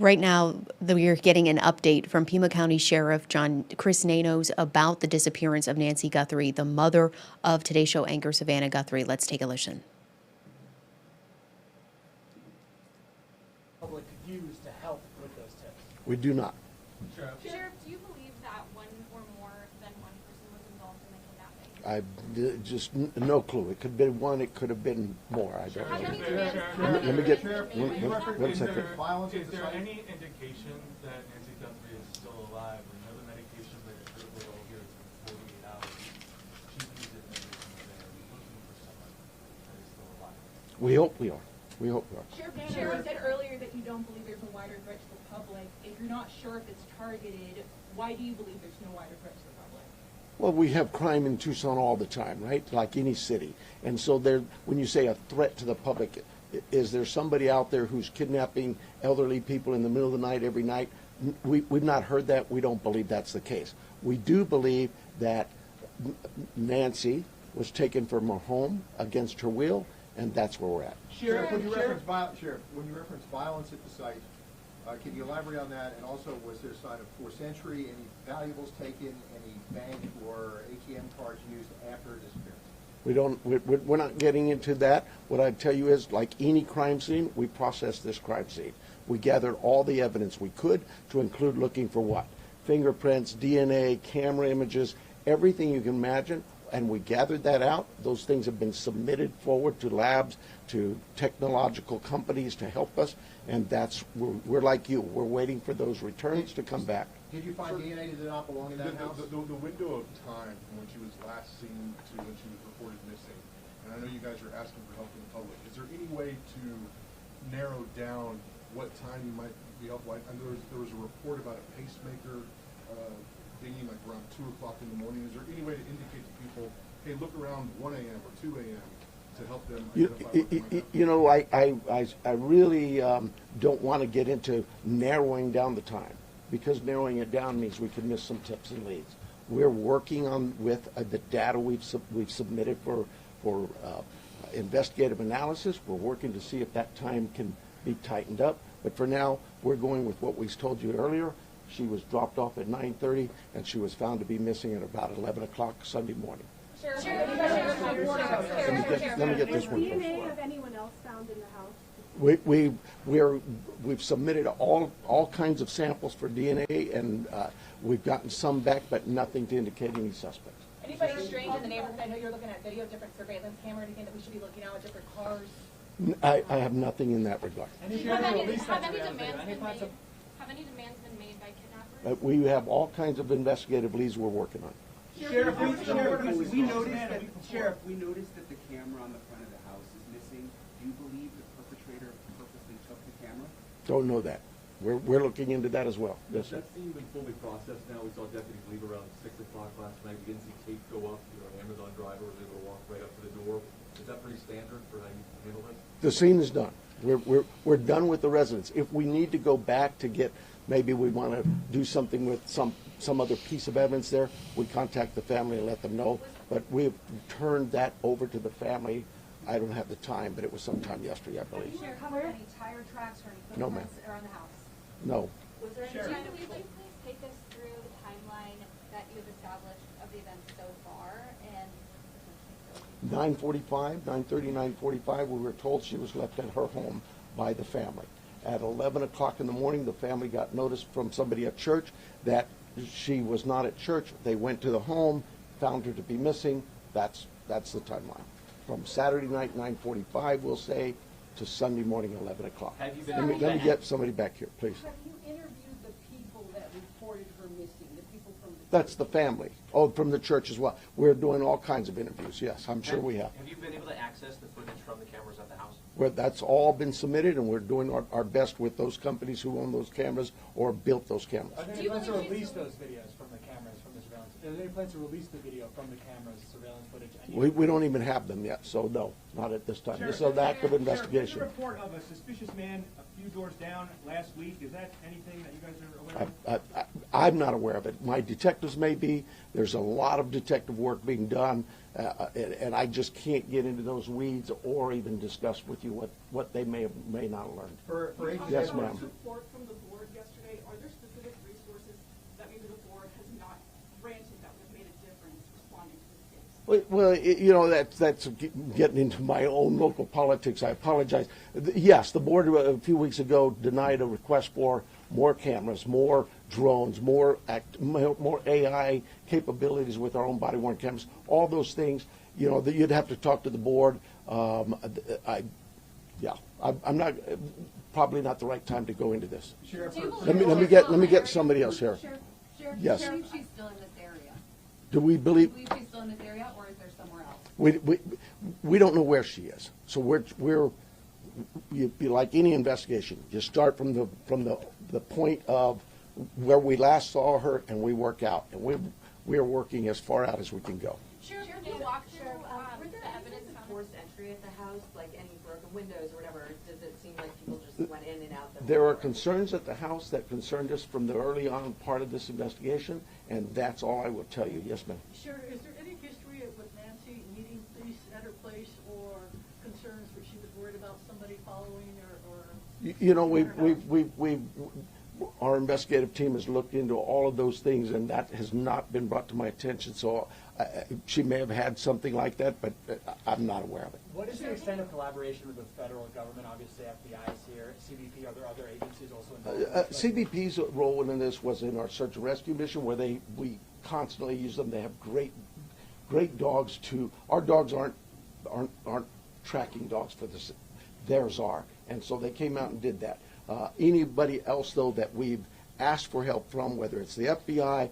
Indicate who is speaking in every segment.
Speaker 1: Right now, we're getting an update from Pima County Sheriff Chris Nanos about the disappearance of Nancy Guthrie, the mother of Today Show anchor Savannah Guthrie. Let's take a listen.
Speaker 2: Public could use to help with those tips.
Speaker 3: We do not.
Speaker 4: Sheriff, do you believe that one or more than one person was involved in the kidnapping?
Speaker 3: I just no clue. It could have been one. It could have been more. I don't know. Let me get one second.
Speaker 5: Is there any indication that Nancy Guthrie is still alive? We know the medication that is critical here for 48 hours. She needs it medication there. We're looking for someone that is still alive.
Speaker 3: We hope we are. We hope we are.
Speaker 6: Sheriff said earlier that you don't believe there's a wider threat to the public. If you're not sure if it's targeted, why do you believe there's no wider threat to the public?
Speaker 3: Well, we have crime in Tucson all the time, right? Like any city. And so there, when you say a threat to the public, is there somebody out there who's kidnapping elderly people in the middle of the night every night? We've not heard that. We don't believe that's the case. We do believe that Nancy was taken from her home against her will, and that's where we're at.
Speaker 7: Sheriff, when you reference violence at the site, can you elaborate on that? And also, was there a sign of forced entry, any valuables taken, any bank or ATM cards used after her disappearance?
Speaker 3: We don't. We're not getting into that. What I'd tell you is, like any crime scene, we processed this crime scene. We gathered all the evidence we could, to include looking for what? Fingerprints, DNA, camera images, everything you can imagine. And we gathered that out. Those things have been submitted forward to labs, to technological companies to help us. And that's, we're like you. We're waiting for those returns to come back.
Speaker 7: Did you find DNA that did not belong in that house?
Speaker 8: The window of time from when she was last seen to when she was reported missing, and I know you guys are asking for help from the public, is there any way to narrow down what time you might be helpful? I know there was a report about a pacemaker dinging like around 2 o'clock in the morning. Is there any way to indicate to people, hey, look around 1 a.m. or 2 a.m. to help them identify
Speaker 3: You know, I really don't want to get into narrowing down the time, because narrowing it down means we could miss some tips and leads. We're working on with the data we've submitted for investigative analysis. We're working to see if that time can be tightened up. But for now, we're going with what we told you earlier. She was dropped off at 9:30, and she was found to be missing at about 11 o'clock Sunday morning.
Speaker 6: Sheriff,
Speaker 3: Let me get this one first.
Speaker 9: DNA of anyone else found in the house?
Speaker 3: We've submitted all kinds of samples for DNA, and we've gotten some back, but nothing to indicate any suspects.
Speaker 6: Anybody strange in the neighborhood? I know you're looking at video, different surveillance camera, anything that we should be looking at with different cars?
Speaker 3: I have nothing in that regard.
Speaker 4: Have any demands been made by kidnappers?
Speaker 3: We have all kinds of investigative leads we're working on.
Speaker 10: Sheriff, we noticed that the camera on the front of the house is missing. Do you believe the perpetrator purposely took the camera?
Speaker 3: Don't know that. We're looking into that as well. Yes, sir.
Speaker 11: That scene been fully processed now. We saw deputies leave around 6 o'clock last night. We didn't see tape go up. An Amazon driver was able to walk right up to the door. Is that pretty standard for how you handle this?
Speaker 3: The scene is done. We're done with the residents. If we need to go back to get, maybe we want to do something with some other piece of evidence there, we contact the family and let them know. But we've turned that over to the family. I don't have the time, but it was sometime yesterday, I believe.
Speaker 4: Did you recover any tire tracks or any
Speaker 3: No, ma'am.
Speaker 4: footprints around the house?
Speaker 3: No.
Speaker 4: Was there any time? Would you please take us through the timeline that you've established of the events so far? And
Speaker 3: 9:45, 9:30, 9:45, we were told she was left at her home by the family. At 11 o'clock in the morning, the family got notice from somebody at church that she was not at church. They went to the home, found her to be missing. That's the timeline. From Saturday night, 9:45, we'll say, to Sunday morning, 11 o'clock.
Speaker 2: Have you been
Speaker 3: Let me get somebody back here, please.
Speaker 9: Have you interviewed the people that reported her missing, the people from the
Speaker 3: That's the family. Oh, from the church as well. We're doing all kinds of interviews, yes, I'm sure we have.
Speaker 2: Have you been able to access the footage from the cameras at the house?
Speaker 3: That's all been submitted, and we're doing our best with those companies who own those cameras or built those cameras.
Speaker 2: Are there any plans to release those videos from the cameras, from the surveillance? Are there any plans to release the video from the cameras, surveillance footage?
Speaker 3: We don't even have them yet, so no, not at this time. This is an active investigation.
Speaker 12: There's a report of a suspicious man a few doors down last week. Is that anything that you guys are aware of?
Speaker 3: I'm not aware of it. My detectives may be. There's a lot of detective work being done, and I just can't get into those weeds or even discuss with you what they may not have learned.
Speaker 7: For
Speaker 3: yes, ma'am.
Speaker 9: report from the board
Speaker 3: Well, you know, that's getting into my own local politics. I apologize. Yes, the board a few weeks ago denied a request for more cameras, more drones, more AI capabilities with our own body-worn cameras. All those things, you know, that you'd have to talk to the board. I'm not probably not the right time to go into this.
Speaker 2: Sheriff,
Speaker 3: Let me get somebody else here.
Speaker 4: Sheriff,
Speaker 3: Yes.
Speaker 4: do you believe she's still in this area?
Speaker 3: Do we believe?
Speaker 4: Do you believe she's still in this area, or is there somewhere else?
Speaker 3: We don't know where she is. So we're like any investigation. You start from the point of where we last saw her, and we work out, and we're working as far out as we can go.
Speaker 4: Sheriff, can you walk through
Speaker 13: Were there
Speaker 4: the evidence
Speaker 13: of
Speaker 4: found?
Speaker 13: forced entry at the house, like any broken windows or whatever? Does it seem like people just went in and out?
Speaker 3: There are concerns at the house that concerned us from the early on part of this investigation, and that's all I will tell you. Yes, ma'am.
Speaker 9: Sure, is there any history with Nancy needing police at her place or concerns where she was worried about somebody following her or?
Speaker 3: You know, our investigative team has looked into all of those things, and that has not been brought to my attention. So she may have had something like that, but I'm not aware of it.
Speaker 2: what is the extent of collaboration with the federal government? Obviously, FBI is here, CBP, are there other agencies also involved?
Speaker 3: CBP's role in this was in our search and rescue mission, where we constantly use them. They have great dogs too. Our dogs aren't tracking dogs for this. Theirs are, and so they came out and did that. Anybody else, though, that we've asked for help from, whether it's the FBI,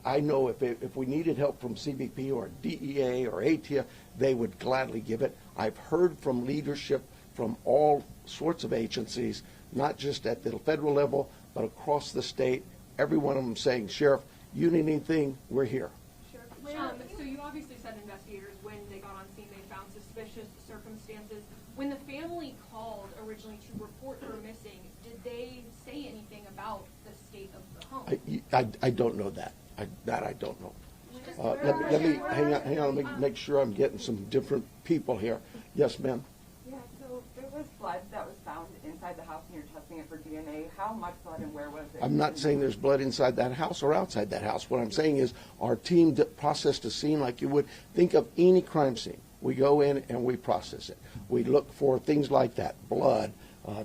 Speaker 3: I know if we needed help from CBP or DEA or ATF, they would gladly give it. I've heard from leadership from all sorts of agencies, not just at the federal level, but across the state, every one of them saying, Sheriff, you need anything, we're here.
Speaker 6: Sure. So you obviously said investigators, when they got on scene, they found suspicious circumstances. When the family called originally to report her missing, did they say anything about the state of the home?
Speaker 3: I don't know that. I don't know. Let me hang on. Let me make sure I'm getting some different people here. Yes, ma'am.
Speaker 13: Yeah, so there was blood that was found inside the house and you're testing it for DNA. How much blood and where was it?
Speaker 3: I'm not saying there's blood inside that house or outside that house. What I'm saying is our team processed a scene like you would think of any crime scene. We go in and we process it. We look for things like that: blood,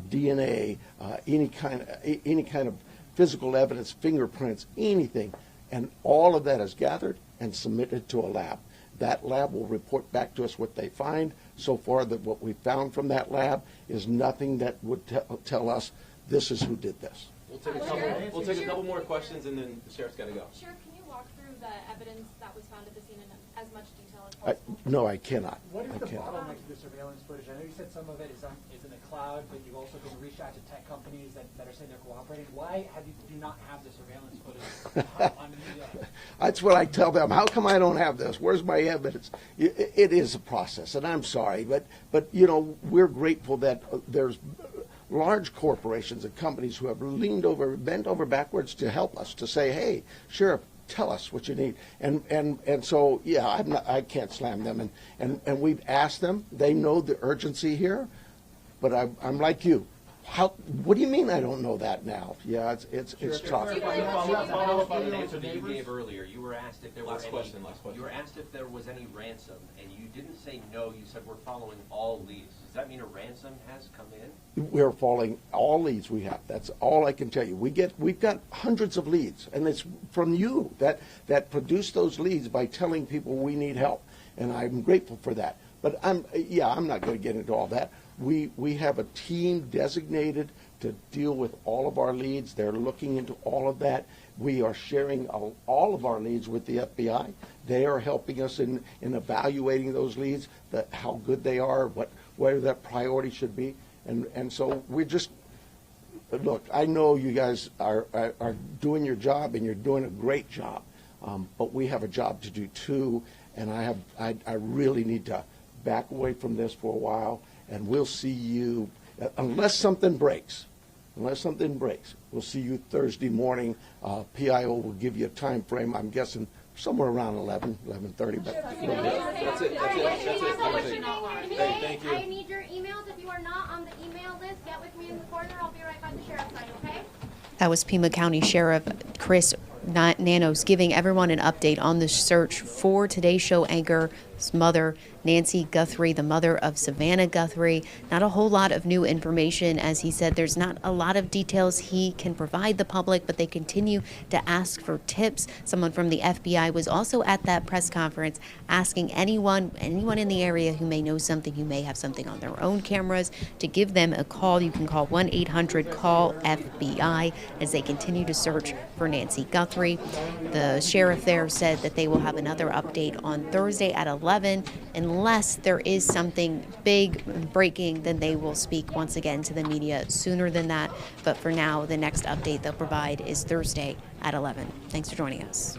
Speaker 3: DNA, any kind of physical evidence, fingerprints, anything, and all of that is gathered and submitted to a lab. That lab will report back to us what they find. So far, that what we found from that lab is nothing that would tell us this is who did this.
Speaker 14: We'll take a couple more questions, and then the sheriff's got to go.
Speaker 4: Sheriff, can you walk through the evidence that was found at the scene in as much detail as possible?
Speaker 3: No, I cannot.
Speaker 2: What is
Speaker 3: I
Speaker 2: the
Speaker 3: cannot.
Speaker 2: bottleneck to the surveillance footage? I know you said some of it is in the cloud, but you've also been reached out to tech companies that are saying they're cooperating. Why do you not have the surveillance footage on media?
Speaker 3: That's what I tell them. How come I don't have this? Where's my evidence? It is a process, and I'm sorry, but you know, we're grateful that there's large corporations and companies who have bent over backwards to help us, to say, hey, Sheriff, tell us what you need. And so, yeah, I can't slam them. And we've asked them. They know the urgency here, but I'm like you. What do you mean I don't know that now? Yeah, it's tough.
Speaker 14: Follow up on an answer that you gave earlier. You were asked if there was You were asked if there was any ransom, and you didn't say no. You said we're following all leads. Does that mean a ransom has come in?
Speaker 3: We're following all leads we have. That's all I can tell you. We've got hundreds of leads, and it's from you that produce those leads by telling people we need help, and I'm grateful for that. But I'm not going to get into all that. We have a team designated to deal with all of our leads. They're looking into all of that. We are sharing all of our leads with the FBI. They are helping us in evaluating those leads, how good they are, where that priority should be. And so we're just, look, I know you guys are doing your job, and you're doing a great job. But we have a job to do too, and I really need to back away from this for a while. And we'll see you, unless something breaks, we'll see you Thursday morning. PIO will give you a time frame, I'm guessing somewhere around 11:30. But
Speaker 14: That's it. Hey, thank you.
Speaker 15: I need your emails. If you are not on the email list, get with me in the corner. I'll be right by the sheriff's side, okay?
Speaker 1: That was Pima County Sheriff Chris Nanos giving everyone an update on the search for Today's Show anchor His mother, Nancy Guthrie, the mother of Savannah Guthrie. Not a whole lot of new information. As he said, there's not a lot of details he can provide the public, but they continue to ask for tips. Someone from the FBI was also at that press conference asking anyone in the area who may know something, who may have something on their own cameras, to give them a call. You can call 1-800-CALL-FBI as they continue to search for Nancy Guthrie. The sheriff there said that they will have another update on Thursday at 11. Unless there is something big breaking, then they will speak once again to the media sooner than that. But for now, the next update they'll provide is Thursday at 11. Thanks for joining us.